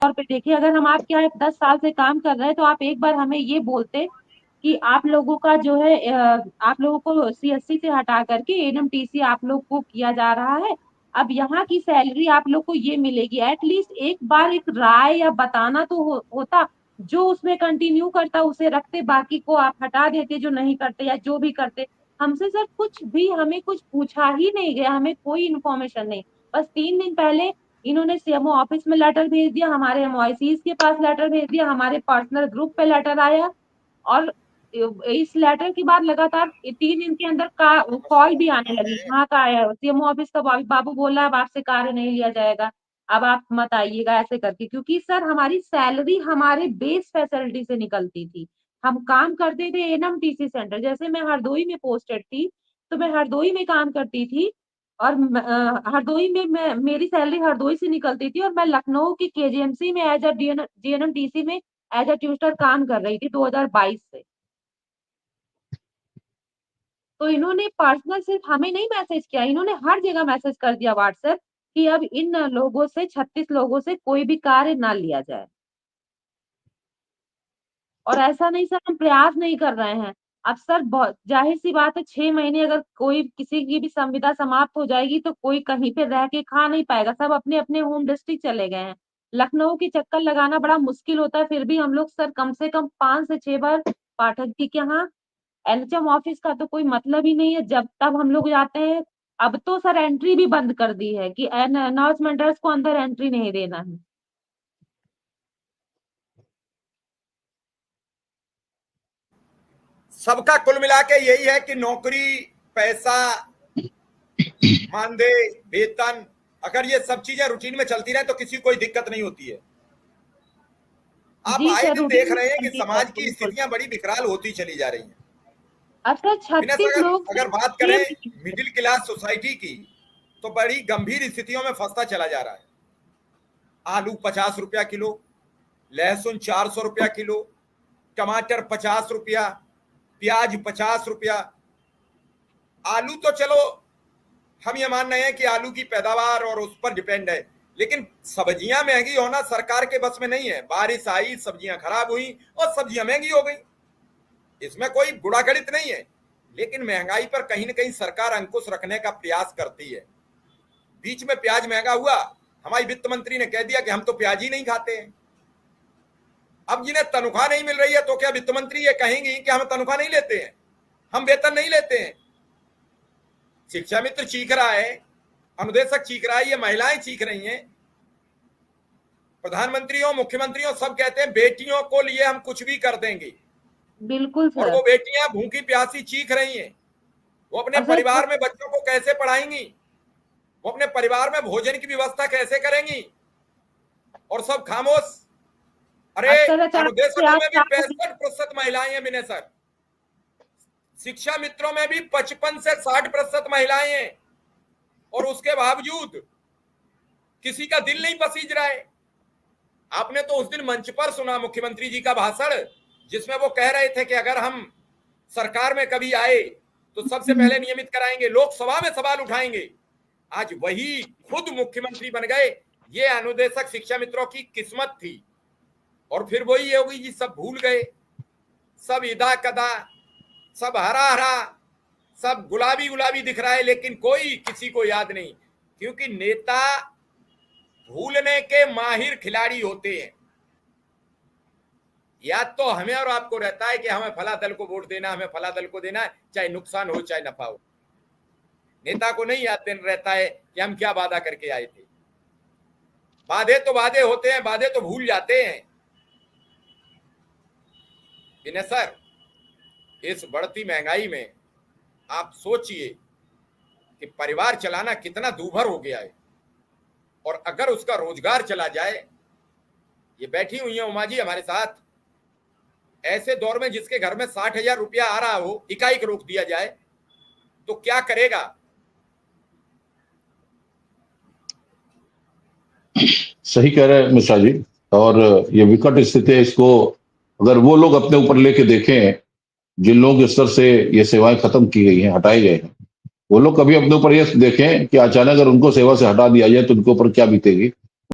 तौर पे देखिए, अगर हम आपके यहाँ 10 साल से काम कर रहे हैं तो आप एक बार हमें ये बोलते कि आप लोगों का जो है आप लोगों को सीएससी से हटा करके एनएमटीसी आप लोग को किया जा रहा है। अब यहाँ की सैलरी आप लोग को ये मिलेगी, एटलीस्ट एक बार एक राय या बताना तो होता। जो उसमें कंटिन्यू करता उसे रखते, बाकी को आप हटा देते जो नहीं करते या जो भी करते। हमसे सर कुछ भी हमें कुछ पूछा ही नहीं गया, हमें कोई इन्फॉर्मेशन नहीं। बस 3 दिन पहले इन्होंने सीएमओ ऑफिस में लेटर भेज दिया, हमारे एमओआईसीज के पास लेटर भेज दिया, हमारे पर्सनल ग्रुप पे लेटर आया। और इस लेटर के बाद लगातार 3 दिन के अंदर का कॉल भी आने लगी, कहाँ का आया, सीएमओ ऑफिस का बाबू बोला अब आपसे कार्य नहीं लिया जाएगा, अब आप मत आइएगा ऐसे करके। क्योंकि सर हमारी सैलरी हमारे बेस फैसिलिटी से निकलती थी। हम काम करते थे एनएमटीसी सेंटर, जैसे मैं हरदोई में पोस्टेड थी तो मैं हरदोई में काम करती थी। और हरदोई में मैं मेरी सैलरी हरदोई से निकलती थी और मैं लखनऊ की केजीएमसी में एज अ जीएनएमटीसी में एज अ ट्यूटर काम कर रही थी 2022 से। तो इन्होंने पर्सनल सिर्फ हमें नहीं मैसेज किया, इन्होंने हर जगह मैसेज कर दिया व्हाट्सएप कि अब इन लोगों से 36 लोगों से कोई भी कार्य ना लिया जाए। और ऐसा नहीं सर हम प्रयास नहीं कर रहे हैं। अब सर बहुत जाहिर सी बात है, 6 महीने अगर कोई किसी की भी संविदा समाप्त हो जाएगी तो कोई कहीं पे रह के खा नहीं पाएगा, सब अपने अपने होम डिस्ट्रिक्ट चले गए हैं। लखनऊ की चक्कर लगाना बड़ा मुश्किल होता है, फिर भी हम लोग सर कम से कम 5 से 6 बार पाठक जी के यहाँ। एनएचएम ऑफिस का तो कोई मतलब ही नहीं है, जब तब हम लोग जाते हैं। अब तो सर एंट्री भी बंद कर दी है कि अनाउंसमेंटर्स को अंदर एंट्री नहीं देना है। सबका कुल मिला के यही है कि नौकरी, पैसा, मानदेय, वेतन, अगर ये सब चीजें रूटीन में चलती रहे तो किसी को कोई दिक्कत नहीं होती है। आप जी आए सर दिन रूटीन देख में रहे हैं कि चलती है समाज की बिल्कुल। स्थितियां बड़ी विकराल होती चली जा रही हैं। अब सर बिना 36 लोग अगर सिर्फ बात करें मिडिल क्लास सोसाइटी की, तो बड़ी गंभीर स्थितियों में फंसता चला जा रहा है। आलू 50 रुपया किलो, लहसुन 400 रुपया किलो, टमाटर 50 रुपया, प्याज 50 रुपया। आलू तो चलो हम ये मान रहे हैं कि आलू की पैदावार और उस पर डिपेंड है, लेकिन सब्जियां महंगी होना सरकार के बस में नहीं है। बारिश आई, सब्जियां खराब हुई और सब्जियां महंगी हो गई, इसमें कोई बुरा गणित नहीं है। लेकिन महंगाई पर कहीं ना कहीं सरकार अंकुश रखने का प्रयास करती है। बीच में प्याज महंगा हुआ, हमारी वित्त मंत्री ने कह दिया कि हम तो प्याज ही नहीं खाते हैं। अब जिन्हें तनख्वाह नहीं मिल रही है तो क्या वित्त मंत्री ये कहेंगी कि हम तनख्वाह नहीं लेते हैं, हम वेतन नहीं लेते हैं? शिक्षा मित्र चीख रहा है, अनुदेशक चीख रहा है, ये महिलाएं चीख रही हैं, प्रधानमंत्रियों, मुख्यमंत्रियों सब कहते हैं बेटियों को लिए हम कुछ भी कर देंगे। बिल्कुल और सर। वो बेटियां भूखी प्यासी चीख रही हैं। वो अपने और सर परिवार में बच्चों को कैसे पढ़ाएंगी, वो अपने परिवार में भोजन की व्यवस्था कैसे करेंगी? और सब खामोश। अरे अब सर अचानक से अनुदेशकों आज में भी 65% महिलाएं हैं विनय सर, शिक्षा मित्रों में भी 55 से 60% महिलाएं हैं, और उसके बावजूद किसी का दिल नहीं पसीज रहा है। आपने तो उस दिन मंच पर सुना मुख्यमंत्री जी का भाषण, जिसमें वो कह रहे थे कि अगर हम सरकार में कभी आए तो सबसे पहले नियमित कराएंगे, लोकसभा में सवाल उठाएंगे। आज वही खुद मुख्यमंत्री बन गए। ये अनुदेशक शिक्षा मित्रों की किस्मत थी। और फिर वही होगी जी, सब भूल गए, सब इदा कदा, सब हरा हरा, सब गुलाबी गुलाबी दिख रहा है, लेकिन कोई किसी को याद नहीं। क्योंकि नेता भूलने के माहिर खिलाड़ी होते हैं। याद तो हमें और आपको रहता है कि हमें फला दल को वोट देना, हमें फला दल को देना है, चाहे नुकसान हो चाहे नफा हो। नेता को नहीं याद रहता है कि हम क्या वादा करके आए थे। वादे तो वादे होते हैं, वादे तो भूल जाते हैं। विनय सर, इस बढ़ती महंगाई में आप सोचिए कि परिवार चलाना कितना दूभर हो गया है। और अगर उसका रोजगार चला जाए, ये बैठी हुई है उमा जी हमारे साथ, ऐसे दौर में जिसके घर में 60,000 रुपया आ रहा हो, इकाई रोक दिया जाए तो क्या करेगा? सही कह रहे हैं मिश्रा जी। और ये विकट स्थिति है, इसको अगर वो लोग अपने ऊपर लेके देखें जिन लोगों के स्तर से ये सेवाएं खत्म की गई हैं, हटाई गए हैं, वो लोग कभी अपने ऊपर ये देखें कि अचानक अगर उनको सेवा से हटा दिया जाए तो उनके ऊपर क्या बीतेगी।